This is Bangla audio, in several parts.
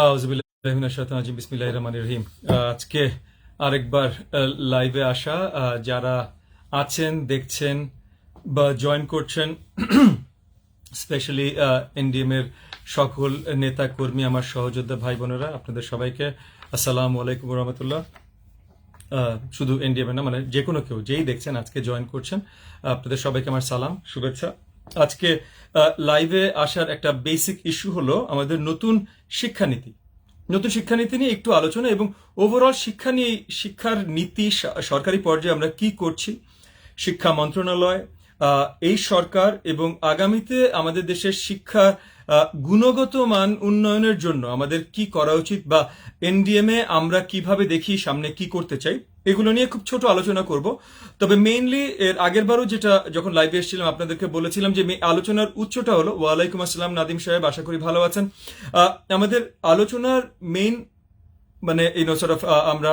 আউযুবিল্লাহি মিনাশ শাইতানির রাজিম বিসমিল্লাহির রহমানির রহিম। আজকে আরেকবার লাইভে আসা, যারা আছেন দেখছেন বা জয়েন করছেন, স্পেশালি এনডিএম এর সকল নেতা কর্মী, আমার সহযোদ্ধা ভাই বোনেরা, আপনাদের সবাইকে আসসালামু আলাইকুম ওয়া রাহমাতুল্লাহ। শুধু এনডিএম এর না, মানে যে কোনো কেউ যেই দেখছেন আজকে জয়েন করছেন, আপনাদের সবাইকে আমার সালাম, শুভেচ্ছা। আজকে লাইভে আসার একটা বেসিক ইস্যু হলো আমাদের নতুন শিক্ষানীতি। নতুন শিক্ষানীতি নিয়ে একটু আলোচনা এবং ওভারঅল শিক্ষা নিয়ে, শিক্ষার নীতি সরকারি পর্যায়ে আমরা কি করছি, শিক্ষা মন্ত্রণালয়, এই সরকার এবং আগামীতে আমাদের দেশের শিক্ষা গুণগত মান উন্নয়নের জন্য আমাদের কি করা উচিত, বা এনডিএমএ আমরা কিভাবে দেখি সামনে কি করতে চাই, এগুলো নিয়ে খুব ছোট আলোচনা করব। তবে মেইনলি এর আগের বারও যেটা যখন লাইভে এসেছিলাম আপনাদেরকে বলেছিলাম যে আলোচনার উৎসটা হলো, ওয়ালাইকুম আসসালাম নাদিম সাহেব, আশা করি ভালো আছেন। আমাদের আলোচনার মেইন মানে আমরা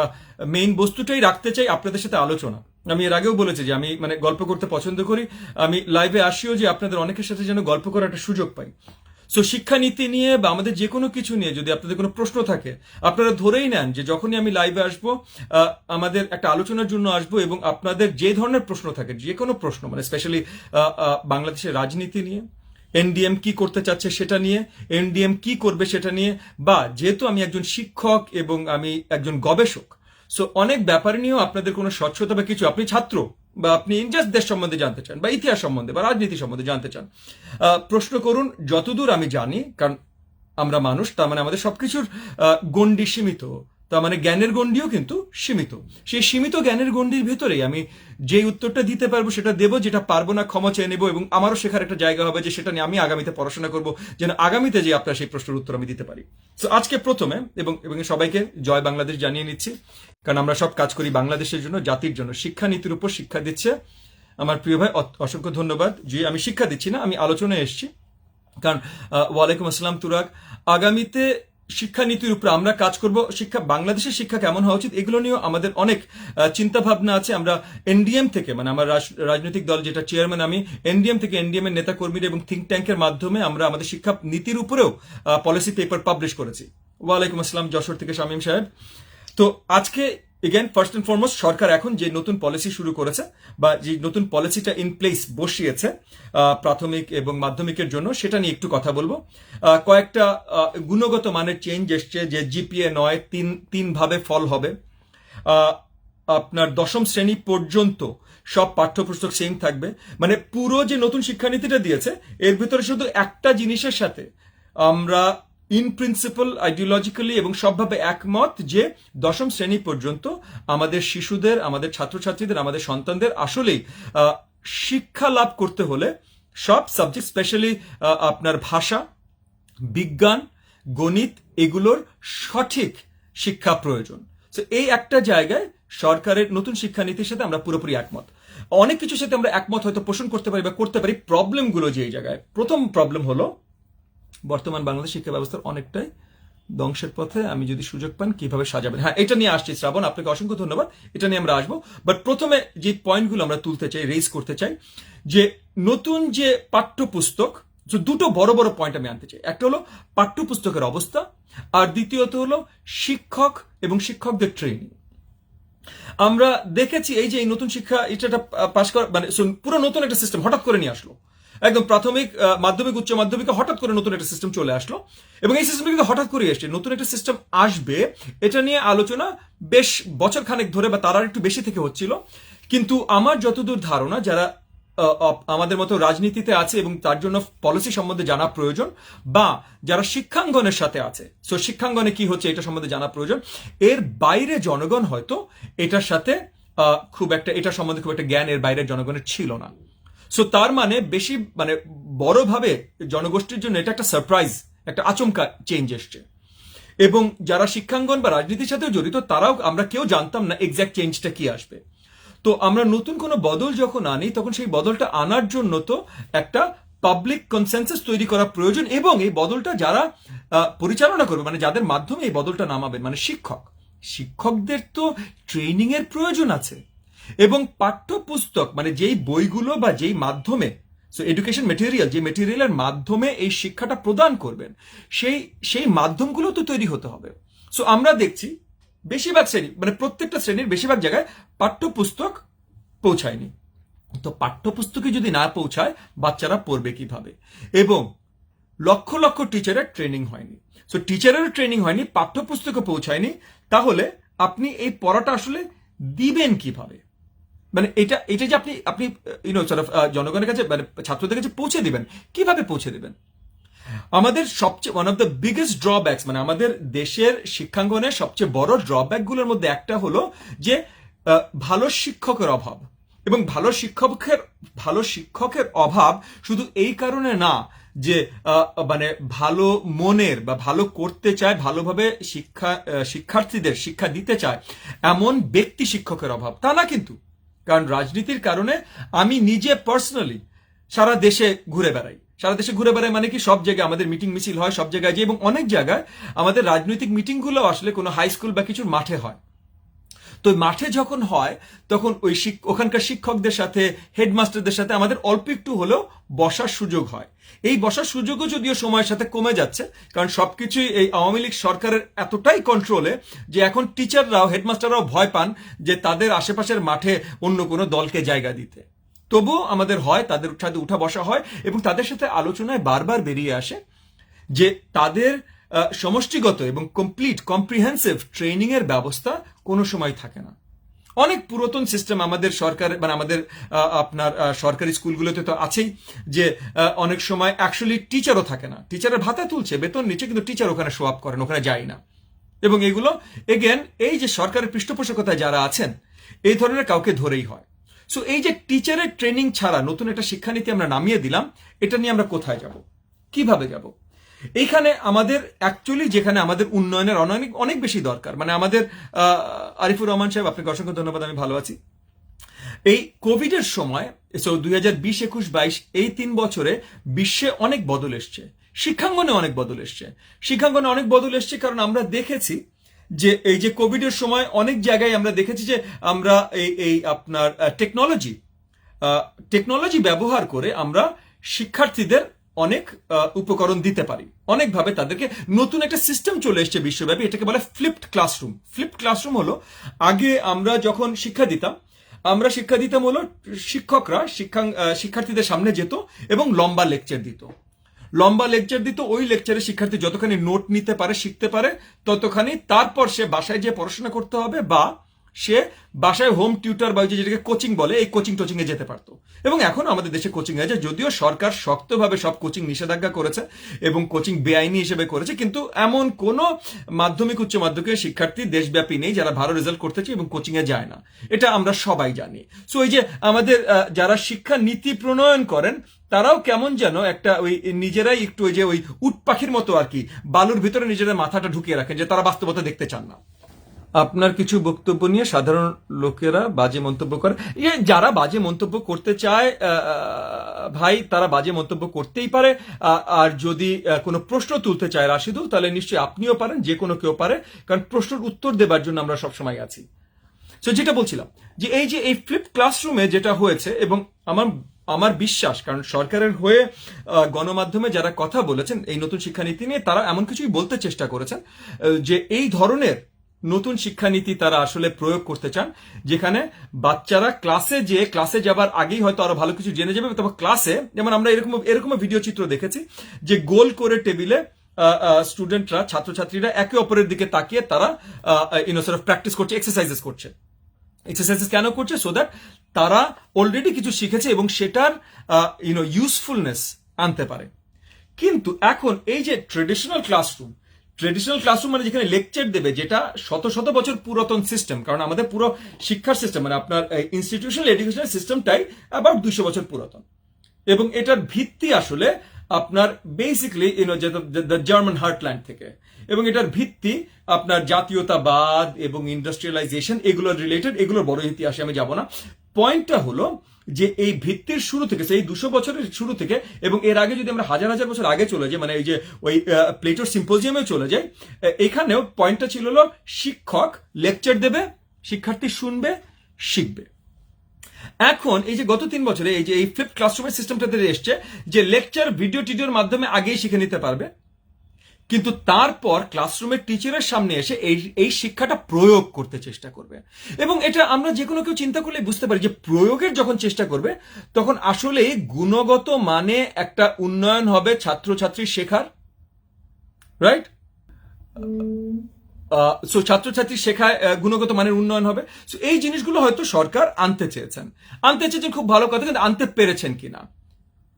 মেইন বস্তুটাই রাখতে চাই আপনাদের সাথে আলোচনা। আমি এর আগেও বলেছি যে আমি মানে গল্প করতে পছন্দ করি, আমি লাইভে আসিও যে আপনাদের অনেকের সাথে যেন গল্প করার একটা সুযোগ পাই। সো শিক্ষানীতি নিয়ে বা আমাদের যে কোনো কিছু নিয়ে যদি আপনাদের কোনো প্রশ্ন থাকে, আপনারা ধরেই নেন যে যখনই আমি লাইভে আসবো আমাদের একটা আলোচনার জন্য আসবো, এবং আপনাদের যে ধরনের প্রশ্ন থাকে, যে কোনো প্রশ্ন, মানে স্পেশালি বাংলাদেশের রাজনীতি নিয়ে, এনডিএম কি করতে চাচ্ছে সেটা নিয়ে, এনডিএম কি করবে সেটা নিয়ে, বা যেহেতু আমি একজন শিক্ষক এবং আমি একজন গবেষক, সো অনেক ব্যাপার নিয়েও আপনাদের কোনো স্বচ্ছতা বা কিছু, আপনি ছাত্র বা আপনি জাস্ট দেশ সম্বন্ধে জানতে চান বা ইতিহাস সম্বন্ধে বা রাজনীতি সম্বন্ধে জানতে চান, প্রশ্ন করুন। যতদূর আমি জানি, কারণ আমরা মানুষ, তার মানে আমাদের সবকিছুর গণ্ডি সীমিত, তার মানে জ্ঞানের গণ্ডিও কিন্তু সীমিত। সেই সীমিত জ্ঞানের গণ্ডির ভেতরেই আমি যে উত্তরটা দিতে পারবো সেটা দেবো, যেটা পারবো না ক্ষমা চেয়ে নেবো, এবং আমারও শেখার একটা জায়গা হবে যে সেটা নিয়ে আমি আগামীতে পড়াশোনা করবো, যেন আগামীতে যে আপনার সেই প্রশ্নের উত্তর আমি দিতে পারি। তো আজকে প্রথমে এবং সবাইকে জয় বাংলাদেশ জানিয়ে নিচ্ছি, কারণ আমরা সব কাজ করি বাংলাদেশের জন্য, জাতির জন্য। শিক্ষানীতির উপর শিক্ষা দিচ্ছে আমার প্রিয় ভাই, অসংখ্য ধন্যবাদ। যে আমি শিক্ষা দিচ্ছি না, আমি আলোচনায় এসেছি, কারণ ওয়ালাইকুম আসসালাম তুরাগ। আগামীতে শিক্ষানীতির উপর আমরা কাজ করব, শিক্ষা, বাংলাদেশের শিক্ষা কেমন হওয়া উচিত, এগুলো নিয়েও আমাদের অনেক চিন্তা ভাবনা আছে। আমরা এনডিএম থেকে, মানে আমার রাজনৈতিক দল যেটা চেয়ারম্যান আমি, এনডিএম থেকে এনডিএম এর নেতা কর্মীরা এবং থিঙ্ক ট্যাঙ্কের মাধ্যমে আমরা আমাদের শিক্ষা নীতির উপরেও পলিসি পেপার পাবলিশ করেছি। ওয়ালাইকুম আসসালাম যশোর থেকে শামীম সাহেব। তো আজকে এগেন ফার্স্ট এন্ড ফরমোস্ট, সরকার এখন যে নতুন পলিসি শুরু করেছে বা যে নতুন পলিসিটা ইন প্লেস বসিয়েছে প্রাথমিক এবং মাধ্যমিকের জন্য, সেটা নিয়ে একটু কথা বলবো। কয়েকটা গুণগত মানের চেঞ্জ এসছে, যে জিপিএ নয়, তিন ভাবে ফল হবে। আপনার দশম শ্রেণী পর্যন্ত সব পাঠ্যপুস্তক সেম থাকবে। মানে পুরো যে নতুন শিক্ষানীতিটা দিয়েছে, এর ভিতরে শুধু একটা জিনিসের সাথে আমরা ইন প্রিন্সিপাল, আইডিওলজিক্যালি এবং সবভাবে একমত, যে দশম শ্রেণী পর্যন্ত আমাদের শিশুদের, আমাদের ছাত্রছাত্রীদের, আমাদের সন্তানদের আসলেই শিক্ষা লাভ করতে হলে সব সাবজেক্ট, স্পেশালি আপনার ভাষা, বিজ্ঞান, গণিত, এগুলোর সঠিক শিক্ষা প্রয়োজন। তো এই একটা জায়গায় সরকারের নতুন শিক্ষানীতির সাথে আমরা পুরোপুরি একমত। অনেক কিছুর সাথে আমরা একমত হয়তো পোষণ করতে পারি বা করতে পারি। প্রবলেমগুলো যে এই জায়গায়, প্রথম প্রবলেম হলো বর্তমান বাংলাদেশ শিক্ষা ব্যবস্থার অনেকটাই ধ্বংসের পথে। আমি যদি সুযোগ পান কিভাবে সাজাবেন, হ্যাঁ এটা নিয়ে আসছি শ্রাবণ, আপনাকে অসংখ্য ধন্যবাদ, এটা নিয়ে আমরা আসবো। বাট প্রথমে যে পয়েন্টগুলো আমরা তুলতে চাই, রেজ করতে চাই, যে নতুন যে পাঠ্যপুস্তক, দুটো বড় বড় পয়েন্ট আমি আনতে চাই। একটা হলো পাঠ্যপুস্তকের অবস্থা, আর দ্বিতীয়ত হলো শিক্ষক এবং শিক্ষকদের ট্রেনিং। আমরা দেখেছি এই যে এই নতুন শিক্ষা এটা পাশ করা, মানে পুরো নতুন একটা সিস্টেম হঠাৎ করে নিয়ে আসলো, একদম প্রাথমিক, মাধ্যমিক, উচ্চ মাধ্যমিকে হঠাৎ করে নতুন একটা সিস্টেম চলে আসলো, এবং এই সিস্টেমটা কিন্তু হঠাৎ করে এসছে। নতুন একটা সিস্টেম আসবে, এটা নিয়ে আলোচনা বেশ বছর খানেক ধরে বা তার একটু বেশি থেকে হচ্ছিল। কিন্তু আমার যতদূর ধারণা, যারা আমাদের মতো রাজনীতিতে আছে এবং তার জন্য পলিসি সম্বন্ধে জানা প্রয়োজন, বা যারা শিক্ষাঙ্গনের সাথে আছে, সো শিক্ষাঙ্গনে কি হচ্ছে এটা সম্বন্ধে জানা প্রয়োজন, এর বাইরে জনগণ হয়তো এটার সাথে খুব একটা, এটা সম্বন্ধে খুব একটা জ্ঞান এর বাইরের জনগণের ছিল না। সো তার মানে বেশি, মানে বড়ভাবে জনগোষ্ঠীর জন্য এটা একটা সারপ্রাইজ, একটা আচমকা চেঞ্জ এসছে। এবং যারা শিক্ষাঙ্গন বা রাজনীতির সাথেও জড়িত, তারাও, আমরা কেউ জানতাম না এক্স্যাক্ট চেঞ্জটা কি আসবে। তো আমরা নতুন কোনো বদল যখন আনি, তখন সেই বদলটা আনার জন্য তো একটা পাবলিক কনসেনসাস তৈরি করা প্রয়োজন, এবং এই বদলটা যারা পরিচালনা করবে, মানে যাদের মাধ্যমে এই বদলটা নামাবেন, মানে শিক্ষকদের তো ট্রেনিং এর প্রয়োজন আছে। এবং পাঠ্যপুস্তক, মানে যেই বইগুলো বা যেই মাধ্যমে সো এডুকেশন মেটেরিয়াল, যে মেটেরিয়ালের মাধ্যমে এই শিক্ষাটা প্রদান করবেন, সেই মাধ্যমগুলো তো তৈরি হতে হবে। সো আমরা দেখছি বেশিরভাগ শ্রেণী, মানে প্রত্যেকটা শ্রেণীর বেশিরভাগ জায়গায় পাঠ্যপুস্তক পৌঁছায়নি। তো পাঠ্যপুস্তকে যদি না পৌঁছায়, বাচ্চারা পড়বে কিভাবে? এবং লক্ষ লক্ষ টিচারের ট্রেনিং হয়নি। সো টিচারেরও ট্রেনিং হয়নি, পাঠ্যপুস্তকে পৌঁছায়নি, তাহলে আপনি এই পড়াটা আসলে দিবেন কিভাবে? মানে এটা যে আপনি জনগণের কাছে, মানে ছাত্রদের কাছে পৌঁছে দিবেন, কিভাবে পৌঁছে দিবেন? আমাদের সবচেয়ে one of the biggest drawbacks, মানে আমাদের দেশের শিক্ষাঙ্গনের সবচেয়ে বড় ড্রব্যাক গুলোর মধ্যে একটা হলো যে ভালো শিক্ষকের অভাব। এবং ভালো শিক্ষকের অভাব শুধু এই কারণে না যে মানে ভালো মনের বা ভালো করতে চায়, ভালোভাবে শিক্ষার্থীদের শিক্ষা দিতে চায় এমন ব্যক্তি শিক্ষকের অভাব, তা না কিন্তু। কারণ রাজনীতির কারণে আমি নিজে পার্সোনালি সারা দেশে ঘুরে বেড়াই। মানে কি, সব জায়গায় আমাদের মিটিং মিছিল হয়, সব জায়গায় যে, এবং অনেক জায়গায় আমাদের রাজনৈতিক মিটিংগুলো আসলে কোনো হাই স্কুল বা কিছুর মাঠে হয়। তো মাঠে যখন হয়, তখন ওখানকার শিক্ষকদের সাথে, হেডমাস্টারদের সাথে আমাদের অল্প একটু হলেও বসার সুযোগ হয়। এই বসার সুযোগও যদিও সময়ের সাথে কমে যাচ্ছে, কারণ সবকিছুই এই আওয়ামী লীগ সরকারের এতটাই কন্ট্রোলে যে এখন টিচাররাও, হেডমাস্টাররাও ভয় পান যে তাদের আশেপাশের মাঠে অন্য কোনো দলকে জায়গা দিতে। তবুও আমাদের হয়, তাদের সাথে উঠা বসা হয়, এবং তাদের সাথে আলোচনায় বারবার বেরিয়ে আসে যে তাদের সমষ্টিগত এবং কম্প্রিহেন্সিভ ট্রেনিং এর ব্যবস্থা কোনো সময় থাকে না। অনেক পুরাতন সিস্টেম আমাদের সরকার, মানে আমাদের আপনার সরকারি স্কুলগুলোতে তো আছেই, যে অনেক সময় অ্যাকচুয়ালি টিচারও থাকে না, টিচারের ভাতা তুলছে, বেতন নিচ্ছে, কিন্তু টিচার ওখানে শো আপ করেন, ওখানে যায় না। এবং এগুলো এগেন, এই যে সরকারের পৃষ্ঠপোষকতায় যারা আছেন, এই ধরনের কাউকে ধরেই হয়। সো এই যে টিচারের ট্রেনিং ছাড়া নতুন একটা শিক্ষানীতি আমরা নামিয়ে দিলাম, এটা নিয়ে আমরা কোথায় যাব, কিভাবে যাব? এইখানে আমাদের অ্যাকচুয়ালি, যেখানে আমাদের উন্নয়নের অনেক বেশি দরকার, মানে আমাদের আরিফুর রহমান সাহেব, আপনাকে অসংখ্য ধন্যবাদ, আমি ভালো আছি। এই কোভিড এর সময়, 2020, 21, 22 এই 3 বছরে বিশ্বে অনেক বদল এসছে, শিক্ষাঙ্গনে অনেক বদল এসছে। কারণ আমরা দেখেছি যে এই যে কোভিড এর সময় অনেক জায়গায় আমরা দেখেছি যে আমরা এই আপনার টেকনোলজি ব্যবহার করে আমরা শিক্ষার্থীদের অনেক উপকরণ দিতে পারি, অনেকভাবে তাদেরকে নতুন একটা সিস্টেম চলে এসছে বিশ্বব্যাপী, এটাকে বলে ফ্লিপড ক্লাসরুম হলো, আগে আমরা যখন শিক্ষা দিতাম হলো শিক্ষকরা শিক্ষার্থীদের সামনে যেত এবং লম্বা লেকচার দিত। ওই লেকচারে শিক্ষার্থী যতখানি নোট নিতে পারে, শিখতে পারে, ততখানি, তারপর সে বাসায় যে পড়াশোনা করতে হবে, বা সে বাসায় হোম টিউটর বা যেটাকে কোচিং বলে, এই কোচিং এ যেতে পারতো। এবং এখন আমাদের দেশে কোচিং আছে, যদিও সরকার শক্তভাবে সব কোচিং নিষেধাজ্ঞা করেছে এবং কোচিং বেআইনি হিসেবে করেছে, কিন্তু এমন কোনো মাধ্যমিক উচ্চ মাধ্যমিকের শিক্ষার্থী দেশব্যাপী নেই যারা ভালো রেজাল্ট করতেছে এবং কোচিং এ যায় না, এটা আমরা সবাই জানি। সো এই যে আমাদের যারা শিক্ষা নীতি প্রণয়ন করেন, তারাও কেমন যেন একটা ওই নিজেরাই একটু ওই যে ওই উট পাখির মতো আর কি, বালুর ভিতরে নিজেদের মাথাটা ঢুকিয়ে রাখেন, যে তারা বাস্তবতা দেখতে চান না। আপনার কিছু বক্তব্য নিয়ে সাধারণ লোকেরা বাজে মন্তব্য করে, যারা বাজে মন্তব্য করতে চায় ভাই, তারা বাজে মন্তব্য করতেই পারে। আর যদি কোনো প্রশ্ন তুলতে চায় রাশিদুল, তাহলে নিশ্চয়ই আপনিও পারেন, যে কোনো কেউ পারে, কারণ প্রশ্নের উত্তর দেবার জন্য আমরা সবসময় আছি। তো যেটা বলছিলাম, যে এই ফ্লিপ ক্লাসরুমে যেটা হয়েছে, এবং আমার বিশ্বাস, কারণ সরকারের হয়ে গণমাধ্যমে যারা কথা বলেছেন এই নতুন শিক্ষানীতি নিয়ে, তারা এমন কিছুই বলতে চেষ্টা করেছেন যে এই ধরনের নতুন শিক্ষানীতি তারা আসলে প্রয়োগ করতে চান, যেখানে বাচ্চারা ক্লাসে যাবার আগেই হয়তো আরো ভালো কিছু জেনে যাবে। তবে ক্লাসে, যেমন আমরা এরকম ভিডিও চিত্র দেখেছি, যে গোল করে টেবিলে স্টুডেন্টরা, ছাত্রছাত্রীরা একে অপরের দিকে তাকিয়ে তারা প্র্যাকটিস করছে, এক্সারসাইজেস কেন করছে? সো দ্যাট তারা অলরেডি কিছু শিখেছে এবং সেটার ইউজফুলনেস আনতে পারে। কিন্তু এখন এই যে ট্রেডিশনাল ক্লাসরুম মানে যেখানে লেকচার দেবে, যেটা শত শত বছর পুরাতন সিস্টেম, কারণ আমাদের পুরো শিক্ষার সিস্টেম, মানে আপনার ইনস্টিটিউশনাল এডুকেশনাল সিস্টেমটাই আবার 200 বছর পুরাতন, এবং এটার ভিত্তি আসলে আপনার বেসিক্যালি দ্য জার্মান হার্টল্যান্ড থেকে, এবং এটার ভিত্তি আপনার জাতীয়তাবাদ এবং ইন্ডাস্ট্রিয়ালাইজেশন, এগুলোর রিলেটেড, এগুলোর বড় ইতিহাসে আমি যাব না। পয়েন্টটা হলো যে এই ভিত্তির শুরু থেকে, সেই 200 বছরের শুরু থেকে, এবং এর আগে যদি আমরা হাজার হাজার বছর আগে চলে যাই, মানে এই যে ওই প্লেটোর সিম্পোজিয়ামে চলে যাই, এখানেও পয়েন্টটা ছিল হলো শিক্ষক লেকচার দেবে, শিক্ষার্থী শুনবে, শিখবে। এখন এই যে গত 3 বছরে এই যে এই ফ্লিপ ক্লাসরুমের সিস্টেমটাতে এসছে যে লেকচার ভিডিও টিডিওর মাধ্যমে আগেই শিখে নিতে পারবে, কিন্তু তারপর ক্লাসরুমের টিচারের সামনে এসে এই শিক্ষাটা প্রয়োগ করতে চেষ্টা করবে। এবং এটা আমরা যে কোনো কেউ চিন্তা করলে বুঝতে পারি যে প্রয়োগের যখন চেষ্টা করবে তখন আসলে গুণগত মানে একটা উন্নয়ন হবে ছাত্রছাত্রীর শেখার, রাইট? সো ছাত্রছাত্রী শেখায় গুণগত মানের উন্নয়ন হবে। সো এই জিনিসগুলো হয়তো সরকার আনতে চেয়েছেন খুব ভালো কথা, কিন্তু আনতে পেরেছেন কিনা?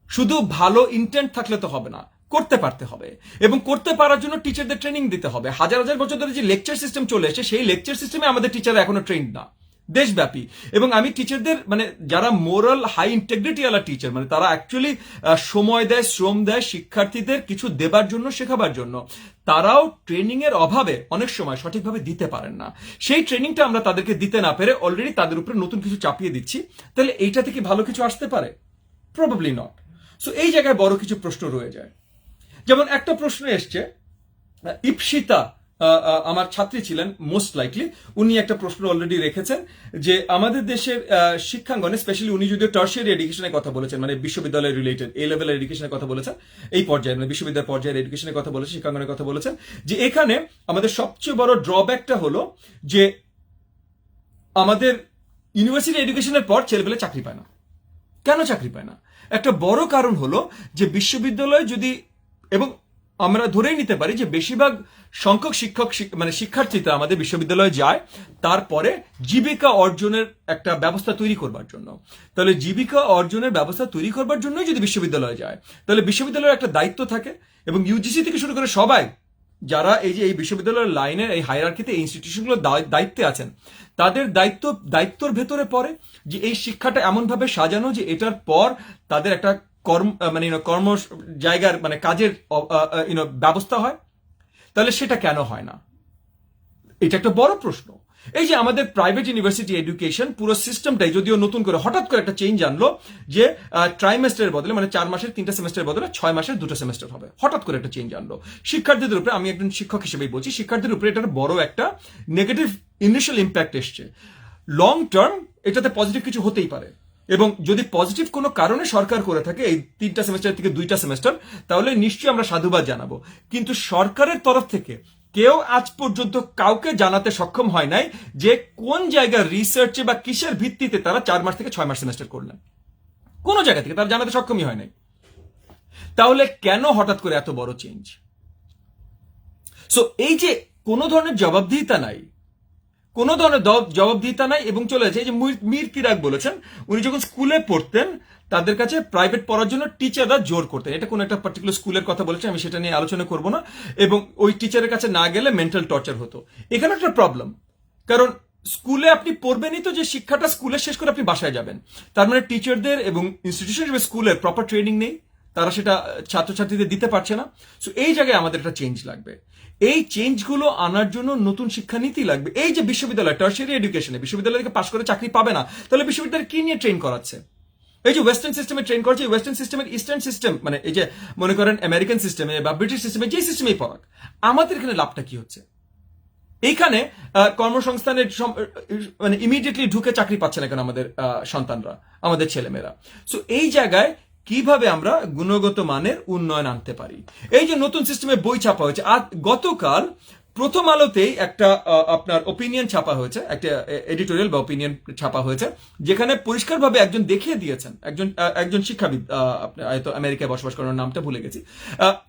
শুধু ভালো ইন্টেন্ট থাকলে তো হবে না, করতে পারতে হবে, এবং করতে পারার জন্য টিচারদের ট্রেনিং দিতে হবে। হাজার হাজার বছর ধরে যে লেকচার সিস্টেম চলে এসেছে সেই লেকচার সিস্টেমে আমাদের টিচাররা এখনো ট্রেন্ড না দেশব্যাপী। এবং আমি টিচারদের মানে যারা মোরাল হাই ইন্টেগ্রিটি ওয়ালা টিচার, মানে তারা অ্যাকচুয়ালি সময় দেয়, শ্রম দেয় শিক্ষার্থীদের কিছু দেবার জন্য, শেখাবার জন্য, তারাও ট্রেনিং এর অভাবে অনেক সময় সঠিকভাবে দিতে পারেন না। সেই ট্রেনিংটা আমরা তাদেরকে দিতে না পেরে অলরেডি তাদের উপরে নতুন কিছু চাপিয়ে দিচ্ছি। তাহলে এইটা থেকে ভালো কিছু আসতে পারে? Probably not. সো এই জায়গায় বড় কিছু প্রশ্ন রয়ে যায়। যেমন একটা প্রশ্ন এসছে, ইপসিতা আমার ছাত্রী ছিলেন মোস্ট লাইকলি, উনি একটা প্রশ্ন অলরেডি রেখেছেন যে আমাদের দেশের শিক্ষাঙ্গনে, স্পেশালি উনি যদিও টার্সিয়ারি এডুকেশনের কথা বলেছেন, মানে বিশ্ববিদ্যালয় রিলেটেড এ লেভেলের এডুকেশনের কথা বলেছেন, এই পর্যায়ে মানে বিশ্ববিদ্যালয় পর্যায়ের এডুকেশনের কথা বলেছেন, শিক্ষাঙ্গনের কথা বলেছেন, যে এখানে আমাদের সবচেয়ে বড় ড্রব্যাকটা হলো যে আমাদের ইউনিভার্সিটি এডুকেশনের পর ছেলেপেলে চাকরি পায় না। কেন চাকরি পায় না? একটা বড় কারণ হলো যে বিশ্ববিদ্যালয় যদি, এবং আমরা ধরেই নিতে পারি যে বেশিরভাগ সংখ্যক মানে শিক্ষার্থীরা আমাদের বিশ্ববিদ্যালয়ে যায় তারপরে জীবিকা অর্জনের একটা ব্যবস্থা তৈরি করবার জন্য। তাহলে জীবিকা অর্জনের ব্যবস্থা তৈরি করবার জন্যই যদি বিশ্ববিদ্যালয়ে যায়, তাহলে বিশ্ববিদ্যালয়ের একটা দায়িত্ব থাকে, এবং ইউজিসি থেকে শুরু করে সবাই যারা এই যে এই বিশ্ববিদ্যালয়ের লাইনের এই হায়ারার্কিতে ইনস্টিটিউশনগুলো দায়িত্বে আছেন, তাদের দায়িত্বর ভেতরে পড়ে যে এই শিক্ষাটা এমন ভাবে সাজানো যে এটার পর তাদের একটা কর্ম জায়গার মানে কাজের ব্যবস্থা হয়। তাহলে সেটা কেন হয় না? এটা একটা বড় প্রশ্ন। এই যে আমাদের প্রাইভেট ইউনিভার্সিটি এডুকেশন পুরো সিস্টেমটাই যদিও নতুন করে হঠাৎ করে একটা চেঞ্জ আনলো যে ট্রাইমেস্টারের বদলে, মানে 4 মাসের 3টা সেমেস্টারের বদলে 6 মাসের 2টা সেমেস্টার হবে, হঠাৎ করে একটা চেঞ্জ আনলো শিক্ষার্থীদের উপরে। আমি একজন শিক্ষক হিসেবেই বলছি, শিক্ষার্থীদের উপরে এটার বড় একটা নেগেটিভ ইনিশিয়াল ইম্প্যাক্ট এসছে। লং টার্ম এটাতে পজিটিভ কিছু হতেই পারে, এবং যদি পজিটিভ কোনো কারণে সরকার করে থাকে এই 3টা সেমেস্টার থেকে 2টা সেমেস্টার, তাহলে নিশ্চয়ই আমরা সাধুবাদ জানাবো। কিন্তু সরকারের তরফ থেকে কেউ আজ পর্যন্ত কাউকে জানাতে সক্ষম হয় নাই যে কোন জায়গার রিসার্চে বা কিসের ভিত্তিতে তারা 4 মাস থেকে 6 মাস সেমেস্টার করলেন। কোন জায়গা থেকে তারা জানাতে সক্ষমই হয় নাই। তাহলে কেন হঠাৎ করে এত বড় চেঞ্জ? সো এই যে কোনো ধরনের জবাবদিহিতা নাই, কোনো ধরনের জবাবদিহিতা নাই, এবং চলে যাচ্ছে। এই যে মীর কিরাক বলেছেন, উনি যখন স্কুলে পড়তেন তাদের কাছে প্রাইভেট পড়ার জন্য টিচাররা জোর করতেন। এটা কোন একটা পার্টিকুলার স্কুলের কথা বলেছেন, আমি সেটা নিয়ে আলোচনা করব না। এবং ওই টিচারের কাছে না গেলে মেন্টাল টর্চার হতো। এখানে একটা প্রবলেম, কারণ স্কুলে আপনি পড়বেনই তো যে শিক্ষাটা স্কুলে শেষ করে আপনি বাসায় যাবেন, তার মানে টিচারদের এবং ইনস্টিটিউশন হিসেবে স্কুলের প্রপার ট্রেনিং নেই, তারা সেটা ছাত্রছাত্রীদের দিতে পারছে না। সো এই জায়গায় আমাদের একটা চেঞ্জ লাগবে। এই চেঞ্জগুলো আনার জন্য নতুন শিক্ষানীতি লাগবে। এই যে বিশ্ববিদ্যালয় টার্সিয়ারি এডুকেশনে বিশ্ববিদ্যালয় থেকে পাশ করে চাকরি পাবে না, তাহলে বিশ্ববিদ্যালয় কি নিয়ে ট্রেন করাচ্ছে? এই যে ওয়েস্টার্ন সিস্টেমে ট্রেন করছে, ওয়েস্টার্ন সিস্টেমের ইস্টার্ন সিস্টেম, মানে এই যে মনে করেন আমেরিকান সিস্টেমে বা ব্রিটিশ সিস্টেমে, যে সিস্টেমেই পড়াক, আমাদের এখানে লাভটা কি হচ্ছে? এইখানে কর্মসংস্থানের মানে ইমিডিয়েটলি ঢুকে চাকরি পাচ্ছে না কেন আমাদের সন্তানরা, আমাদের ছেলেমেয়েরা? সো এই জায়গায় কিভাবে আমরা গুণগত মানের উন্নয়ন আনতে পারি? এই যে নতুন সিস্টেমে বই ছাপা হয়েছে, আর গতকাল প্রথম আলোতেই একটা আপনার ওপিনিয়ন ছাপা হয়েছে, একটা এডিটোরিয়াল বা ওপিনিয়ন ছাপা হয়েছে, যেখানে পরিষ্কারভাবে একজন দেখিয়ে দিয়েছেন, একজন শিক্ষাবিদ, আপনি হয়তো আমেরিকায় বসবাস করার নামটা ভুলে গেছি,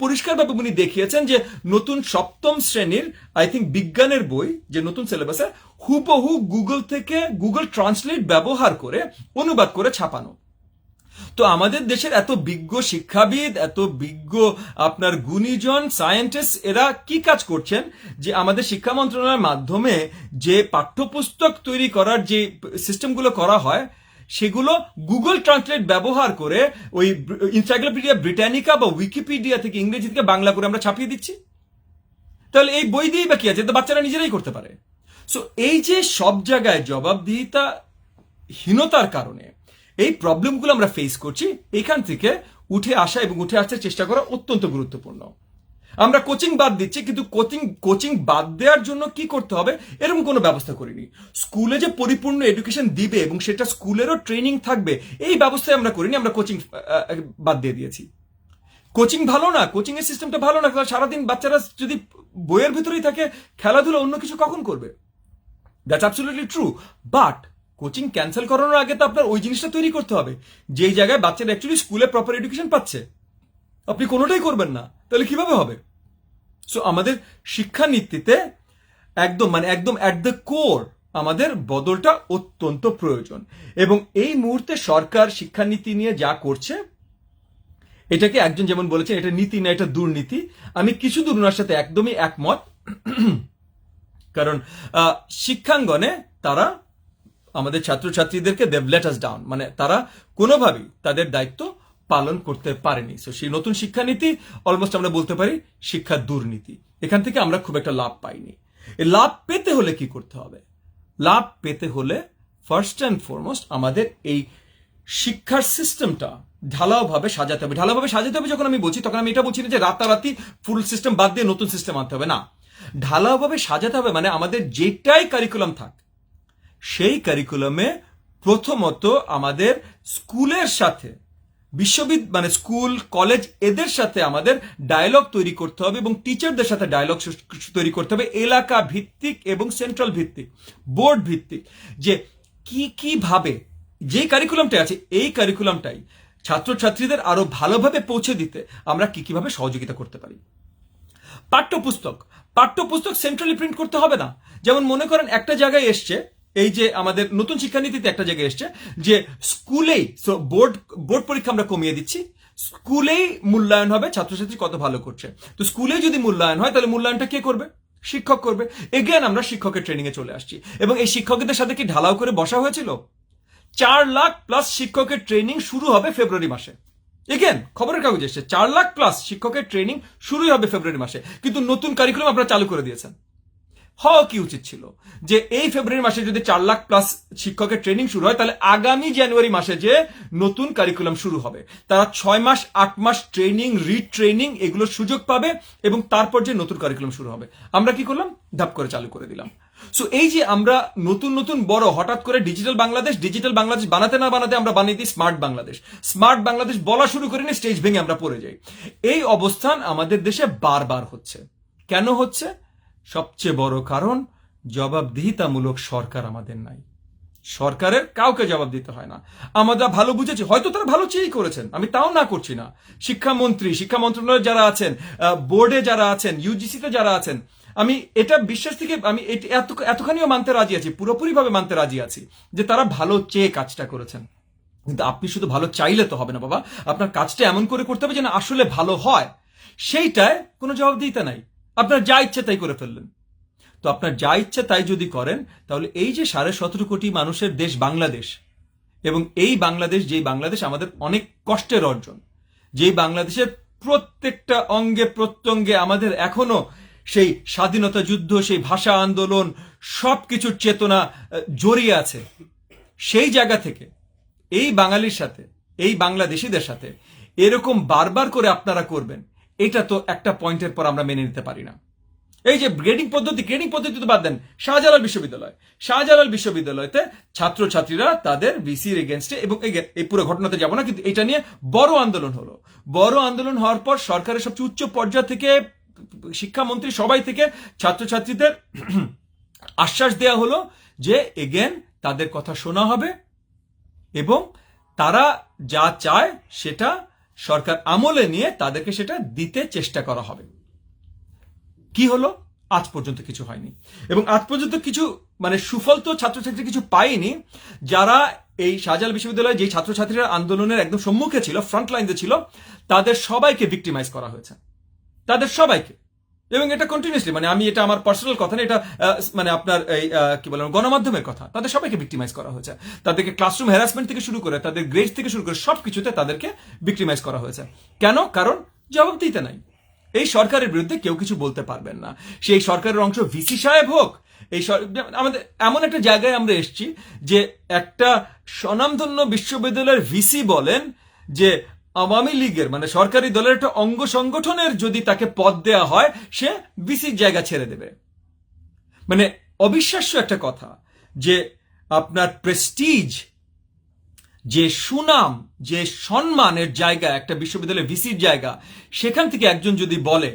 পরিষ্কারভাবে উনি দেখিয়েছেন যে নতুন 7ম শ্রেণীর আই থিঙ্ক বিজ্ঞানের বই, যে নতুন সিলেবাসে হুবহু গুগল থেকে গুগল ট্রান্সলেট ব্যবহার করে অনুবাদ করে ছাপানো। তো আমাদের দেশের এত বিজ্ঞ শিক্ষাবিদ, এত বিজ্ঞ আপনার গুণীজন সায়েন্টিস্ট, এরা কি কাজ করছেন যে আমাদের শিক্ষা মন্ত্রণালয়ের মাধ্যমে যে পাঠ্যপুস্তক তৈরি করার যে সিস্টেমগুলো করা হয়, সেগুলো গুগল ট্রান্সলেট ব্যবহার করে ওই এনসাইক্লোপিডিয়া ব্রিটানিকা বা উইকিপিডিয়া থেকে ইংরেজি থেকে বাংলা করে আমরা ছাপিয়ে দিচ্ছি। তাহলে এই বই দিয়েই বা কি আছে? তো বাচ্চারা নিজেরাই করতে পারে। সো এই যে সব জায়গায় জবাবদিহিতা হীনতার কারণে এই প্রবলেমগুলো আমরা ফেস করছি, এখান থেকে উঠে আসা এবং উঠে আসতে চেষ্টা করা অত্যন্ত গুরুত্বপূর্ণ। আমরা কোচিং বাদ দিচ্ছি, কিন্তু কোচিং বাদ দেওয়ার জন্য কি করতে হবে এরকম কোনো ব্যবস্থা করিনি। স্কুলে যে পরিপূর্ণ এডুকেশন দিবে এবং সেটা স্কুলেরও ট্রেনিং থাকবে এই ব্যবস্থায় আমরা করিনি, আমরা কোচিং বাদ দিয়ে দিয়েছি। কোচিং ভালো না, কোচিং এর সিস্টেমটা ভালো না, সারাদিন বাচ্চারা যদি বইয়ের ভিতরেই থাকে, খেলাধুলা অন্য কিছু কখন করবে? That's absolutely true. But coaching cancel করানোর আগে তো আপনার ওই জিনিসটা তৈরি করতে হবে যেই জায়গায় বাচ্চারা অ্যাকচুয়ালি স্কুলে প্রপার এডুকেশন পাচ্ছে। আপনি কোনোটাই করবেন না, তাহলে কিভাবে হবে? সো আমাদের শিক্ষানীতিতে একদম অ্যাট দ্য কোর আমাদের বদলটা অত্যন্ত প্রয়োজন। এবং এই মুহূর্তে সরকার শিক্ষানীতি নিয়ে যা করছে, এটাকে একজন যেমন বলেছেন এটা নীতি না, এটা দুর্নীতি। আমি কিছু দূর ওনার সাথে একদমই একমত। কারণ শিক্ষাঙ্গনে তারা আমাদের ছাত্রছাত্রীদেরকে দেভ লেট আস ডাউন, মানে তারা কোনোভাবেই তাদের দায়িত্ব পালন করতে পারেনি। সো সেই নতুন শিক্ষানীতি অলমোস্ট আমরা বলতে পারি শিক্ষা দুর্নীতি। এখান থেকে আমরা খুব একটা লাভ পাইনি। এই লাভ পেতে হলে কি করতে হবে? লাভ পেতে হলে ফার্স্ট অ্যান্ড ফরমোস্ট আমাদের এই শিক্ষার সিস্টেমটা ঢালাওভাবে সাজাতে হবে। ঢালাওভাবে সাজাতে হবে যখন আমি বলছি, তখন আমি এটা বলছি না যে রাতারাতি ফুল সিস্টেম বাদ দিয়ে নতুন সিস্টেম আনতে হবে, না। ঢালাওভাবে সাজাতে হবে মানে আমাদের যেটাই কারিকুলাম থাক, সেই কারিকুলামে প্রথমত আমাদের স্কুলের সাথে মানে স্কুল কলেজ এদের সাথে আমাদের ডায়ালগ তৈরি করতে হবে এবং টিচারদের সাথে ডায়ালগ তৈরি করতে হবে এলাকা ভিত্তিক এবং সেন্ট্রাল ভিত্তিক, বোর্ড ভিত্তিক, যে কিভাবে যে কারিকুলামটা আছে এই কারিকুলামটাই ছাত্রছাত্রীদের আরো ভালোভাবে পৌঁছে দিতে আমরা কিভাবে সহযোগিতা করতে পারি। পাঠ্যপুস্তক সেন্ট্রালি প্রিন্ট করতে হবে না। যেমন মনে করেন একটা জায়গায় এসছে, এই যে আমাদের নতুন শিক্ষানীতিতে একটা জায়গায় এসছে যে স্কুলেই বোর্ড পরীক্ষা আমরা কমিয়ে দিচ্ছি, স্কুলেই মূল্যায়ন হবে ছাত্রছাত্রী কত ভালো করছে। তো স্কুলে যদি মূল্যায়ন হয় তাহলে মূল্যায়নটা কে করবে? শিক্ষক করবে। এগেন আমরা শিক্ষকের ট্রেনিং এ চলে আসছি। এবং এই শিক্ষকদের সাথে কি ঢালাও করে বসা হয়েছিল? 4 লাখ প্লাস শিক্ষকের ট্রেনিং শুরু হবে ফেব্রুয়ারি মাসে। এগেন খবরের কাগজে এসছে 4 লাখ প্লাস শিক্ষকের ট্রেনিং শুরুই হবে ফেব্রুয়ারি মাসে, কিন্তু নতুন কারিকুলাম আপনারা চালু করে দিয়েছেন। হওয়া কি উচিত ছিল যে এই ফেব্রুয়ারি মাসে যদি 4 লাখ প্লাস শিক্ষকের ট্রেনিং শুরু হয়, তাহলে আগামী জানুয়ারি মাসে যে নতুন কারিকুলাম শুরু হবে তারা 6 মাস 8 মাস ট্রেনিং, রিট্রেনিং এগুলোর সুযোগ পাবে এবং তারপর যে নতুন কারিকুলাম শুরু হবে। আমরা কি করলাম? ধাপ করে চালু করে দিলাম। সো এই যে আমরা নতুন বড় হঠাৎ করে ডিজিটাল বাংলাদেশ বানাতে না বানাতে আমরা বানিয়ে দিই স্মার্ট বাংলাদেশ বলা শুরু করিনি, স্টেজ ভেঙে আমরা পড়ে যাই। এই অবস্থান আমাদের দেশে বারবার হচ্ছে। কেন হচ্ছে? সবচেয়ে বড় কারণ জবাবদিহিতামূলক সরকার আমাদের নাই। সরকারের কাউকে জবাব দিতে হয় না। আমরা ভালো বুঝেছি, হয়তো তারা ভালো চেয়েই করেছেন, আমি তাও না করছি না। শিক্ষা মন্ত্রণালয়ে যারা আছেন, বোর্ডে যারা আছেন, ইউজিসিতে যারা আছেন, আমি এটা বিশ্বাস থেকে আমি এতখানিও মানতে রাজি আছি, পুরোপুরিভাবে মানতে রাজি আছি যে তারা ভালো চেয়ে কাজটা করেছেন। কিন্তু আপনি শুধু ভালো চাইলে তো হবে না বাবা, আপনার কাজটা এমন করে করতে হবে যেন আসলে ভালো হয়। সেইটায় কোনো জবাবদিহিতা নাই, আপনার যা ইচ্ছে তাই করে ফেললেন। তো আপনার যা ইচ্ছে তাই যদি করেন, তাহলে এই যে 17.5 কোটি মানুষের দেশ বাংলাদেশ, এবং এই বাংলাদেশ যেই বাংলাদেশ আমাদের অনেক কষ্টের অর্জন, যেই বাংলাদেশের প্রত্যেকটা অঙ্গে প্রত্যঙ্গে আমাদের এখনো সেই স্বাধীনতা যুদ্ধ, সেই ভাষা আন্দোলন সবকিছুর চেতনা জড়িয়ে আছে, সেই জায়গা থেকে এই বাঙালির সাথে, এই বাংলাদেশিদের সাথে এরকম বারবার করে আপনারা করবেন, এটা তো একটা পয়েন্টের পর আমরা মেনে নিতে পারি না। এই যে গ্রেডিং পদ্ধতি তো বাদ দেন। শাহজালাল বিশ্ববিদ্যালয়তে ছাত্রছাত্রীরা তাদের ভিসির এগেনস্টে, এবং এই পুরো ঘটনাতে যাব না, কিন্তু এটা নিয়ে বড় আন্দোলন হলো। বড় আন্দোলন হওয়ার পর সরকারের সবচেয়ে উচ্চ পর্যায় থেকে, শিক্ষামন্ত্রী সবাই থেকে ছাত্রছাত্রীদের আশ্বাস দেয়া হলো যে এগেন তাদের কথা শোনা হবে এবং তারা যা চায় সেটা সরকার আমলে নিয়ে তাদেরকে সেটা দিতে চেষ্টা করা হবে। কি হলো? আজ পর্যন্ত কিছু হয়নি, এবং আজ পর্যন্ত কিছু মানে সুফল তো ছাত্রছাত্রী কিছু পায়নি। যারা এই শাহজালাল বিশ্ববিদ্যালয়ে যে ছাত্রছাত্রীরা আন্দোলনের একদম সম্মুখে ছিল, ফ্রন্ট লাইনে ছিল, তাদের সবাইকে ভিক্টিমাইজ করা হয়েছে, তাদের সবাইকে। এবং এটা কন্টিনিউসলি, মানে আমি এটা আমার পার্সোনাল কথা না, এটা মানে আপনার এই কি বলেন গণমাধ্যমের কথা, তাদের সবাইকে ভিক্টিমাইজ করা হয়েছে। তাদেরকে ক্লাসরুম হ্যারাসমেন্ট থেকে শুরু করে, তাদের গ্রেড থেকে শুরু করে সবকিছুতে তাদেরকে ভিক্টিমাইজ করা হয়েছে। কেন? কারণ জবাবদিহিতা নাই। এই সরকারের বিরুদ্ধে কেউ কিছু বলতে পারবেন না। সেই সরকারের অংশ ভিসি সাহেব হোক, এই আমাদের এমন একটা জায়গায় আমরা এসেছি যে একটা স্বনামধন্য বিশ্ববিদ্যালয়ের ভিসি বলেন যে আওয়ামী লীগের মানে সরকারি দলের একটা অঙ্গ সংগঠনের যদি তাকে পদ দেয়া হয়, সে ভিসির জায়গা ছেড়ে দেবে। মানে অবিশ্বাস্য একটা কথা যে আপনার প্রেস্টিজ, যে সুনাম, যে সম্মানের জায়গা, একটা বিশ্ববিদ্যালয়ের ভিসির জায়গা, সেখান থেকে একজন যদি বলে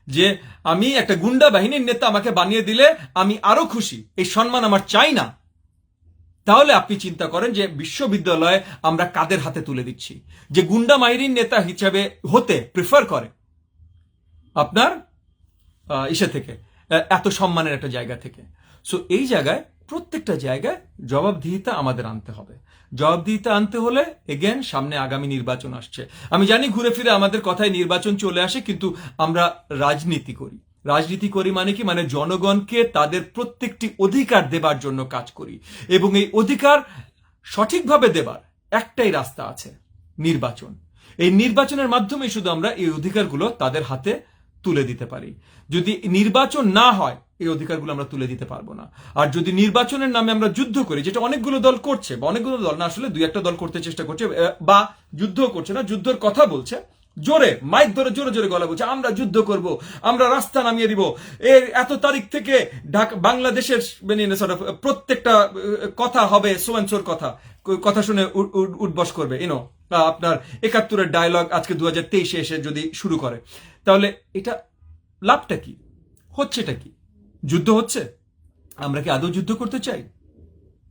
যে আমি একটা গুন্ডা বাহিনীর নেতা, আমাকে বানিয়ে দিলে আমি আরো খুশি, এই সম্মান আমার চাই না, তাহলে আপনি চিন্তা করেন যে বিশ্ববিদ্যালয়ে আমরা কাদের হাতে তুলে দিচ্ছি, যে গুন্ডা বাহিনীর নেতা হিসেবে হতে প্রিফার করে আপনার ইসে থেকে, এত সম্মানের একটা জায়গা থেকে। সো এই জায়গায় প্রত্যেকটা জায়গায় জবাবদিহিতা আমাদের আনতে হবে। জবাবদিহিতা আনতে হলে এগেন সামনে আগামী নির্বাচন আসছে। আমি জানি ঘুরে ফিরে আমাদের কথায় নির্বাচন চলে আসে, কিন্তু আমরা রাজনীতি করি। রাজনীতি করি মানে কি, মানে জনগণকে তাদের প্রত্যেকটি অধিকার দেবার জন্য কাজ করি, এবং এই অধিকার সঠিকভাবে দেবার একটাই রাস্তা আছে, নির্বাচন। এই নির্বাচনের মাধ্যমে শুধু আমরা এই অধিকারগুলো তাদের হাতে তুলে দিতে পারি। যদি নির্বাচন না হয়, এই অধিকারগুলো আমরা তুলে দিতে পারবো না। আর যদি নির্বাচনের নামে আমরা যুদ্ধ করি, যেটা অনেকগুলো দল করছে, বা অনেকগুলো দল না, আসলে দুই একটা দল করতে চেষ্টা করছে, বা যুদ্ধ করছে না, যুদ্ধের কথা বলছে, জোরে মাইক ধরে জোরে জোরে গলা বলছে আমরা যুদ্ধ করব, আমরা রাস্তা নামিয়ে দিব, এর এত তারিখ থেকে বাংলাদেশের প্রত্যেকটা কথা হবে সোয়ানসোর কথা, কথা শুনে উঠবস করবে, আপনার ৭১-এর ডায়লগ আজকে 2023-এ এসে যদি শুরু করে, তাহলে এটা লাভটা কি? হচ্ছেটা কি? যুদ্ধ হচ্ছে? আমরা কি আদৌ যুদ্ধ করতে চাই?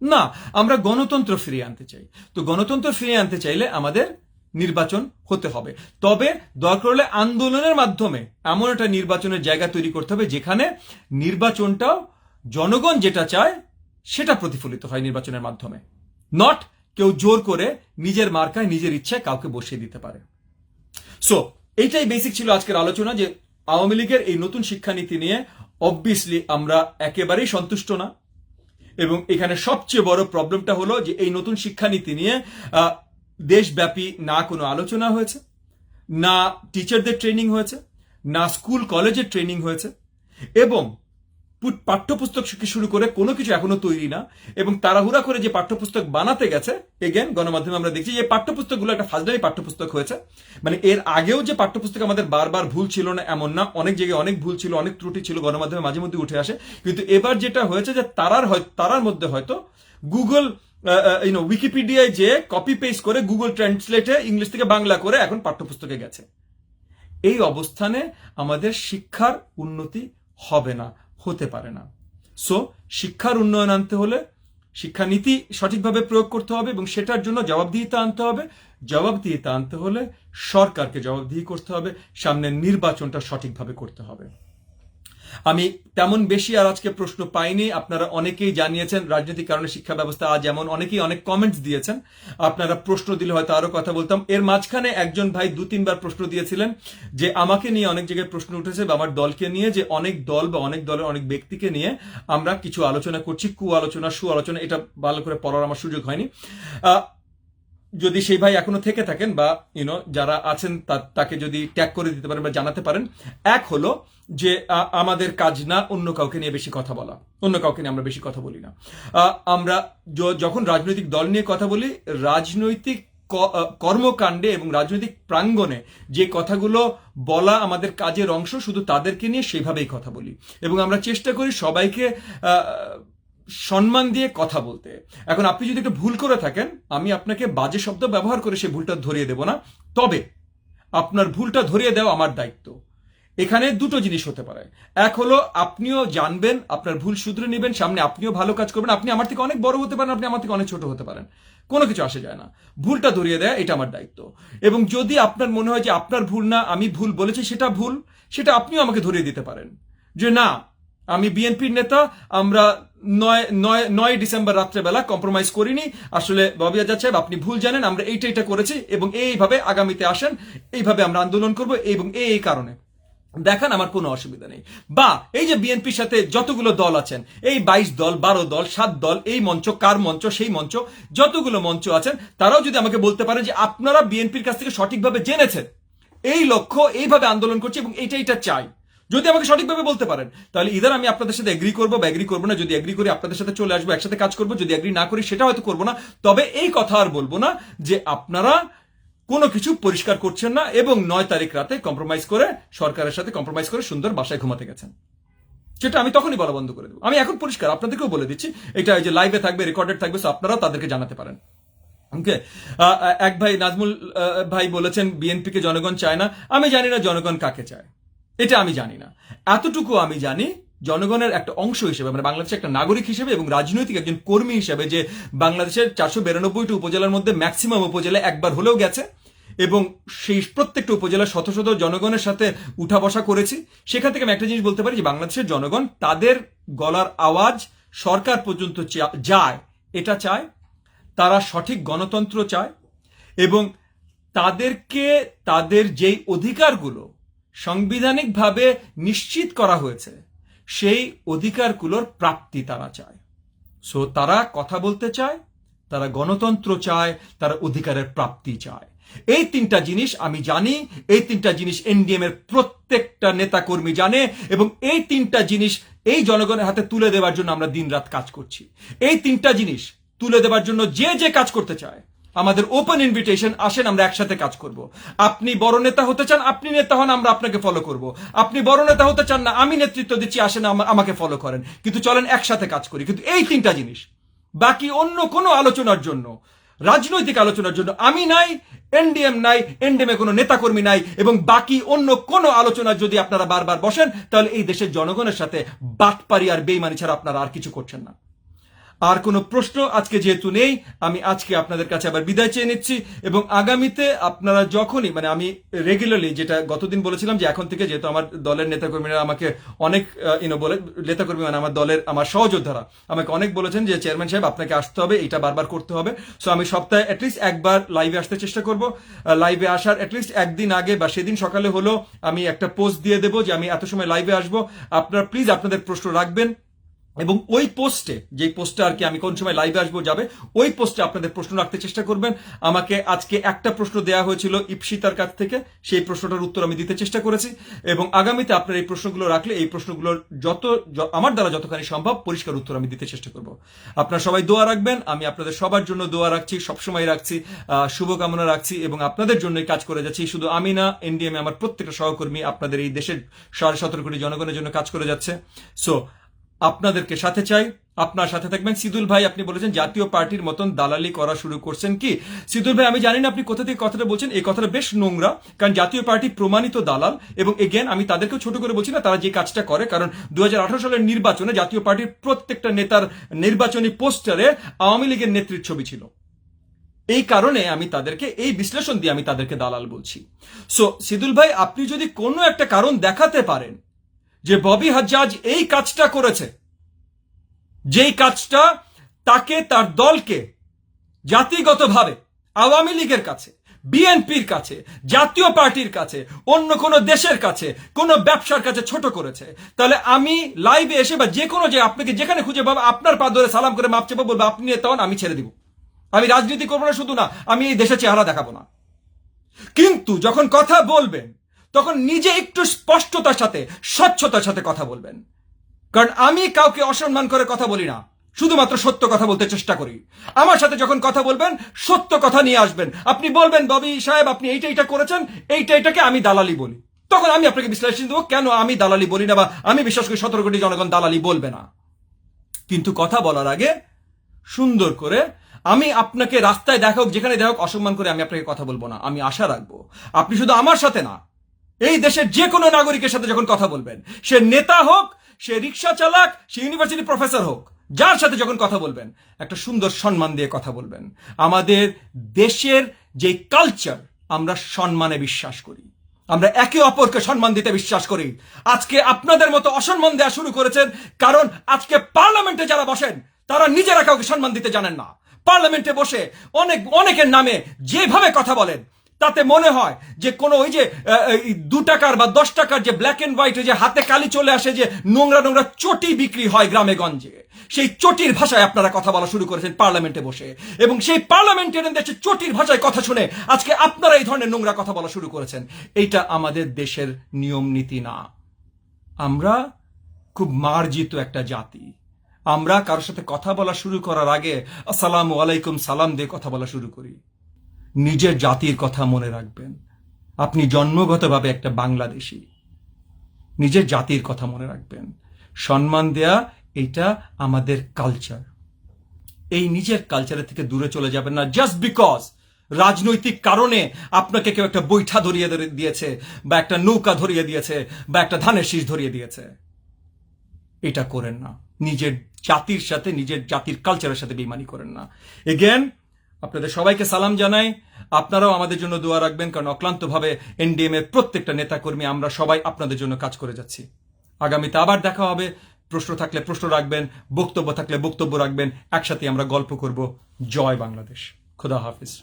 না, আমরা গণতন্ত্র ফিরিয়ে আনতে চাই। তো গণতন্ত্র ফিরিয়ে আনতে চাইলে আমাদের নির্বাচন হতে হবে। তবে দরকার হলে আন্দোলনের মাধ্যমে এমন একটা নির্বাচনের জায়গা তৈরি করতে হবে যেখানে নির্বাচনটাও জনগণ যেটা চায় সেটা প্রতিফলিত হয় নির্বাচনের মাধ্যমে, নট কেউ জোর করে নিজের মার্কায় নিজের ইচ্ছায় কাউকে বসিয়ে দিতে পারে। সো এইটাই বেসিক ছিল আজকের আলোচনা, যে আওয়ামী লীগের এই নতুন শিক্ষানীতি নিয়ে অবভিয়াসলি আমরা একেবারেই সন্তুষ্ট না, এবং এখানে সবচেয়ে বড় প্রবলেমটা হলো যে এই নতুন শিক্ষানীতি নিয়ে দেশব্যাপী না কোনো আলোচনা হয়েছে, না টিচারদের ট্রেনিং হয়েছে, না স্কুল কলেজের ট্রেনিং হয়েছে, এবং পাঠ্যপুস্তক থেকে শুরু করে কোনো কিছু এখনো তৈরি না, এবং তাড়াহুড়া করে যে পাঠ্যপুস্তক বানাতে গেছে, এগেন গণমাধ্যমে আমরা দেখছি যে পাঠ্যপুস্তকগুলো একটা ফাজলামি পাঠ্যপুস্তক হয়েছে। মানে এর আগেও যে পাঠ্যপুস্তক আমাদের বারবার ভুল ছিল না এমন না, অনেক জায়গায় অনেক ভুল ছিল, অনেক ত্রুটি ছিল, গণমাধ্যমে মাঝে মধ্যে উঠে আসে। কিন্তু এবার যেটা হয়েছে যে তারার মধ্যে হয়তো গুগল উইকিপিডিয়ায় যে কপি পেস্ট করে গুগল ট্রান্সলেটে ইংলিশ থেকে বাংলা করে এখন পাঠ্যপুস্তকে গেছে। এই অবস্থানে আমাদের শিক্ষার উন্নতি হবে না, হতে পারে না। সো শিক্ষার উন্নয়ন আনতে হলে শিক্ষানীতি সঠিকভাবে প্রয়োগ করতে হবে, এবং সেটার জন্য জবাবদিহিতা আনতে হবে। জবাবদিহিতা আনতে হলে সরকারকে জবাবদিহি করতে হবে, সামনের নির্বাচনটা সঠিকভাবে করতে হবে। আমি তেমন বেশি আর আজকে প্রশ্ন পাইনি। আপনারা অনেকেই জানিয়েছেন রাজনৈতিক কারণে শিক্ষা ব্যবস্থা আজ এমন, অনেকেই অনেক কমেন্টস দিয়েছেন। আপনারা প্রশ্ন দিলে হয়তো আরো কথা বলতাম। এর মাঝখানে একজন ভাই 2-3 বার প্রশ্ন দিয়েছিলেন যে আমাকে নিয়ে অনেক জায়গায় প্রশ্ন উঠেছে, বা আমার দলকে নিয়ে, যে অনেক দল বা অনেক দলের অনেক ব্যক্তিকে নিয়ে আমরা কিছু আলোচনা করছি, আলোচনা সু আলোচনা, এটা ভালো করে পড়ার আমার সুযোগ হয়নি। যদি সেই ভাই এখনো থেকে থাকেন, বা যারা আছেন তাকে যদি ট্যাগ করে দিতে পারেন বা জানাতে পারেন। এক হলো যে আমাদের কাজ না অন্য কাউকে নিয়ে বেশি কথা বলা, অন্য কাউকে নিয়ে আমরা বেশি কথা বলি না। আমরা যখন রাজনৈতিক দল নিয়ে কথা বলি, রাজনৈতিক কর্মকাণ্ডে এবং রাজনৈতিক প্রাঙ্গণে যে কথাগুলো বলা আমাদের কাজের অংশ, শুধু তাদেরকে নিয়ে সেইভাবেই কথা বলি, এবং আমরা চেষ্টা করি সবাইকে সম্মান দিয়ে কথা বলতে। এখন আপনি যদি একটা ভুল করে থাকেন, আমি আপনাকে বাজে শব্দ ব্যবহার করে সেই ভুলটা ধরিয়ে দেব না, তবে আপনার ভুলটা ধরিয়ে দেওয়া আমার দায়িত্ব। এখানে দুটো জিনিস হতে পারে। এক হলো আপনিও জানবেন, আপনার ভুল শুধরে নেবেন, সামনে আপনিও ভালো কাজ করবেন। আপনি আমার থেকে অনেক বড় হতে পারেন, আপনি আমার থেকে অনেক ছোট হতে পারেন, কোনো কিছু আসে যায় না। ভুলটা ধরিয়ে দেয়া এটা আমার দায়িত্ব। এবং যদি আপনার মনে হয় যে আপনার ভুল না, আমি ভুল বলেছি, সেটা ভুল, সেটা আপনিও আমাকে ধরিয়ে দিতে পারেন যে না, আমি বিএনপির নেতা, আমরা 9 ডিসেম্বর রাত্রেবেলা কম্প্রোমাইজ করিনি, আসলে ববি আজাদ সাহেব আপনি ভুল জানেন, আমরা এইটা করেছি, এবং এইভাবে আগামীতে আসেন, এইভাবে আমরা আন্দোলন করব, এবং এই কারণে দেখান, আমার কোনো অসুবিধা নেই। বা এই যে বিএনপির সাথে যতগুলো দল আছেন, এই 22 দল 12 দল 7 দল, এই মঞ্চ কার মঞ্চ, সেই মঞ্চ, যতগুলো মঞ্চ আছেন, তারাও যদি আমাকে বলতে পারেন যে আপনারা বিএনপির কাছ থেকে সঠিকভাবে জেনেছেন, এই লক্ষ্য, এইভাবে আন্দোলন করছি এবং এইটা চাই, যদি আমাকে সঠিকভাবে বলতে পারেন, তাহলে ইদার আমি আপনাদের সাথে এগ্রি করবো বা এগ্রি করবো না। যদি এগ্রি করি আপনাদের সাথে চলে আসবো, একসাথে কাজ করবো। যদি এগ্রি না করি সেটা হয়তো করবো না। তবে এই কথা আর বলবো না যে আপনারা কোনো কিছু পরিষ্কার করছেন না এবং 9 তারিখ রাতে কম্প্রোমাইজ করে, সরকারের সাথে কম্প্রোমাইজ করে সুন্দর বাসায় ঘুমাতে গেছেন। সেটা আমি তখনই বলা বন্ধ করে দেবো। আমি এখন পরিষ্কার আপনাদেরকেও বলে দিচ্ছি, এটা এই যে লাইভে থাকবে, রেকর্ডেড থাকবে, আপনারাও তাদেরকে জানাতে পারেন। ওকে, এক ভাই নাজমুল ভাই বলেছেন বিএনপিকে জনগণ চায় না। আমি জানি না জনগণ কাকে চায়, এটা আমি জানি না। এতটুকু আমি জানি, জনগণের একটা অংশ হিসেবে, মানে বাংলাদেশের একটা নাগরিক হিসেবে এবং রাজনৈতিক একজন কর্মী হিসেবে, যে বাংলাদেশের 492টি উপজেলার মধ্যে ম্যাক্সিমাম উপজেলা একবার হলেও গেছে এবং সেই প্রত্যেকটা উপজেলার শত শত জনগণের সাথে উঠা বসা করেছি, সেখান থেকে আমি একটা জিনিস বলতে পারি যে বাংলাদেশের জনগণ তাদের গলার আওয়াজ সরকার পর্যন্ত যায়, এটা চায়। তারা সঠিক গণতন্ত্র চায় এবং তাদেরকে তাদের যেই অধিকারগুলো সাংবিধানিকভাবে নিশ্চিত করা হয়েছে সেই অধিকারগুলোর প্রাপ্তি তারা চায়। সো তারা কথা বলতে চায়, তারা গণতন্ত্র চায়, তারা অধিকারের প্রাপ্তি চায়। এই তিনটা জিনিস আমি জানি, এই তিনটা জিনিস এনডিএম এর প্রত্যেকটা নেতা কর্মী জানে এবং এই তিনটা জিনিস এই জনগণের হাতে তুলে দেওয়ার জন্য আমরা দিনরাত কাজ করছি। এই তিনটা জিনিস তুলে দেওয়ার জন্য যে যে কাজ করতে চায়, আমাদের ওপেন ইনভিটেশন, আসেন আমরা একসাথে কাজ করব। আপনি বড় নেতা হতে চান, আপনি নেতা হন, আমরা আপনাকে ফলো করব। আপনি বড় নেতা হতে চান না, আমি নেতৃত্ব দিচ্ছি, আসেন আমাকে ফলো করেন, কিন্তু চলেন একসাথে কাজ করি। কিন্তু এই তিনটা জিনিস, বাকি অন্য কোনো আলোচনার জন্য, রাজনৈতিক আলোচনার জন্য আমি নাই, এনডিএম নাই, এনডিএম এ কোনো নেতাকর্মী নাই, এবং বাকি অন্য কোনো আলোচনা যদি আপনারা বারবার বসেন, তাহলে এই দেশের জনগণের সাথে বাটপারি আর বেইমানি ছাড়া আপনারা আর কিছু করছেন না। আর কোনো প্রশ্ন আজকে যেহেতু নেই, আমি আজকে আপনাদের কাছে আবার বিদায় চেয়ে নিচ্ছি এবং আগামীতে আপনারা যখনই, মানে আমি রেগুলারলি, যেটা গতদিন বলেছিলাম যে এখন থেকে, যেহেতু আমার দলের নেতাকর্মীরা আমাকে অনেক বলে, নেতাকর্মী মানে আমার দলের আমার সহযোদ্ধারা আমাকে অনেক বলেছেন যে চেয়ারম্যান সাহেব আপনাকে আসতে হবে, এটা বারবার করতে হবে। সো আমি সপ্তাহে অ্যাটলিস্ট একবার লাইভে আসতে চেষ্টা করব। লাইভে আসার অ্যাটলিস্ট একদিন আগে বা সেদিন সকালে হলো আমি একটা পোস্ট দিয়ে দেবো যে আমি এত সময় লাইভে আসবো। আপনারা প্লিজ আপনাদের প্রশ্ন রাখবেন এবং ওই পোস্টে, যে পোস্টে আর কি আমি কোন সময় লাইভে আসবো যাবে, ওই পোস্টে আপনাদের প্রশ্ন রাখতে চেষ্টা করবেন। আমাকে আজকে একটা প্রশ্ন দেওয়া হয়েছিল ইপসিতার কাছ থেকে, সেই প্রশ্নটার উত্তর আমি দিতে চেষ্টা করেছি এবং আগামীতে আপনারা এই প্রশ্নগুলো রাখলে এই প্রশ্নগুলোর আমার দ্বারা যতখানি সম্ভব পরিষ্কার উত্তর আমি দিতে চেষ্টা করব। আপনারা সবাই দোয়া রাখবেন, আমি আপনাদের সবার জন্য দোয়া রাখছি, সবসময় রাখছি, শুভকামনা রাখছি এবং আপনাদের জন্যই কাজ করে যাচ্ছি। শুধু আমি না, এনডিএম এ আমার প্রত্যেকটা সহকর্মী আপনাদের এই দেশের 17.5 কোটি জনগণের জন্য কাজ করে যাচ্ছে। সো আপনাদেরকে সাথে চাই, আপনার সাথে থাকবেন। সিদুল ভাই আপনি বলেছেন জাতীয় পার্টির মতন দালালি করা শুরু করছেন কি? সিদুল ভাই আমি জানি না আপনি কোথা থেকে কথাটা বলছেন, এই কথাটা বেশ নোংরা, কারণ জাতীয় পার্টি প্রমাণিত দালাল এবং এগেন আমি তাদেরকেও ছোট করে বলছি না, তারা যে কাজটা করে, কারণ 2018 সালের নির্বাচনে জাতীয় পার্টির প্রত্যেকটা নেতার নির্বাচনী পোস্টারে আওয়ামী লীগের নেত্রীর ছবি ছিল। এই কারণে আমি তাদেরকে, এই বিশ্লেষণ দিয়ে আমি তাদেরকে দালাল বলছি। সো সিদুল ভাই আপনি যদি কোনো একটা কারণ দেখাতে পারেন যে ববি হাজ্জাজ এই কাজটা করেছে, যেই কাজটা তাকে, তার দলকে জাতিগতভাবে আওয়ামী লীগের কাছে, বিএনপির কাছে, জাতীয় পার্টির কাছে, অন্য কোনো দেশের কাছে, কোনো ব্যবসার কাছে ছোট করেছে, তাহলে আমি লাইভে এসে বা যে কোনো, যে আপনাকে যেখানে খুঁজে পাবো আপনার পা ধরে সালাম করে মাপ চেপে বলবো আপনি নেতা হন, আমি ছেড়ে দিব। আমি রাজনীতি করবো না, শুধু না আমি এই দেশের চেহারা দেখাবো না। কিন্তু যখন কথা বলবেন তখন নিজে একটু স্পষ্টতার সাথে, স্বচ্ছতার সাথে কথা বলবেন, কারণ আমি কাউকে অসম্মান করে কথা বলি না, শুধুমাত্র সত্য কথা বলতে চেষ্টা করি। আমার সাথে যখন কথা বলবেন সত্য কথা নিয়ে আসবেন। আপনি বলবেন ববি সাহেব আপনি এইটা করেছেন, এটাকে আমি দালালি বলি, তখন আমি আপনাকে বিশ্লেষণ দেবো কেন আমি দালালি বলি না, বা আমি বিশ্বাস করি 17 কোটি জনগণ দালালি বলবে না। কিন্তু কথা বলার আগে সুন্দর করে, আমি আপনাকে রাস্তায় দেখা হোক, যেখানে দেখা হোক, অসম্মান করে আমি আপনাকে কথা বলবো না। আমি আশা রাখবো আপনি শুধু আমার সাথে না, এই দেশের যে কোনো নাগরিকের সাথে যখন কথা বলবেন, সে নেতা হোক, সে রিক্সা চালক, সে ইউনিভার্সিটি প্রফেসর হোক, যার সাথে যখন কথা বলবেন একটা সুন্দর সম্মান দিয়ে কথা বলবেন। আমাদের দেশের যে কালচার, আমরা সম্মানে বিশ্বাস করি, আমরা একে অপরকে সম্মান দিতে বিশ্বাস করি। আজকে আপনাদের মতো অসম্মান দেওয়া শুরু করেছেন, কারণ আজকে পার্লামেন্টে যারা বসেন তারা নিজেরা কাউকে সম্মান দিতে জানেন না। পার্লামেন্টে বসে অনেকের নামে যেভাবে কথা বলেন, তাতে মনে হয় যে কোনো ওই যে 2 টাকার বা 10 টাকার যে ব্ল্যাক এন্ড হোয়াইট, যে হাতে কালি চলে আসে, যে নোংরা নোংরা চটি বিক্রি হয় গ্রামে গঞ্জে, সেই চটির ভাষায় আপনারা কথা বলা শুরু করেছেন পার্লামেন্টে বসে, এবং সেই পার্লামেন্টের দেশে চটির ভাষায় কথা শুনে আজকে আপনারা এই ধরনের নোংরা কথা বলা শুরু করেছেন। এইটা আমাদের দেশের নিয়ম নীতি না। আমরা খুব মার্জিত একটা জাতি। আমরা কারোর সাথে কথা বলা শুরু করার আগে আসসালামু আলাইকুম সালাম দিয়ে কথা বলা শুরু করি। নিজের জাতির কথা মনে রাখবেন। আপনি জন্মগতভাবে একটা বাংলাদেশী, নিজের জাতির কথা মনে রাখবেন। সম্মান দেয়া এটা আমাদের কালচার। এই নিজের কালচারের থেকে দূরে চলে যাবেন না জাস্ট বিকজ রাজনৈতিক কারণে আপনাকে কেউ একটা বৈঠা ধরিয়ে দিয়েছে, বা একটা নৌকা ধরিয়ে দিয়েছে, বা একটা ধানের শীষ ধরিয়ে দিয়েছে। এটা করেন না। নিজের জাতির সাথে, নিজের জাতির কালচারের সাথে বেইমানি করেন না। এগেন আপনাদের সবাইকে সালাম জানাই। আপনারাও আমাদের জন্য দোয়া রাখবেন, কারণ অক্লান্তভাবে এনডিএম এর প্রত্যেকটা নেতাকর্মী আমরা সবাই আপনাদের জন্য কাজ করে যাচ্ছি। আগামীতে আবার দেখা হবে। প্রশ্ন থাকলে প্রশ্ন রাখবেন, বক্তব্য থাকলে বক্তব্য রাখবেন। একসাথে আমরা গল্প করব। জয় বাংলাদেশ। খোদা হাফিজ।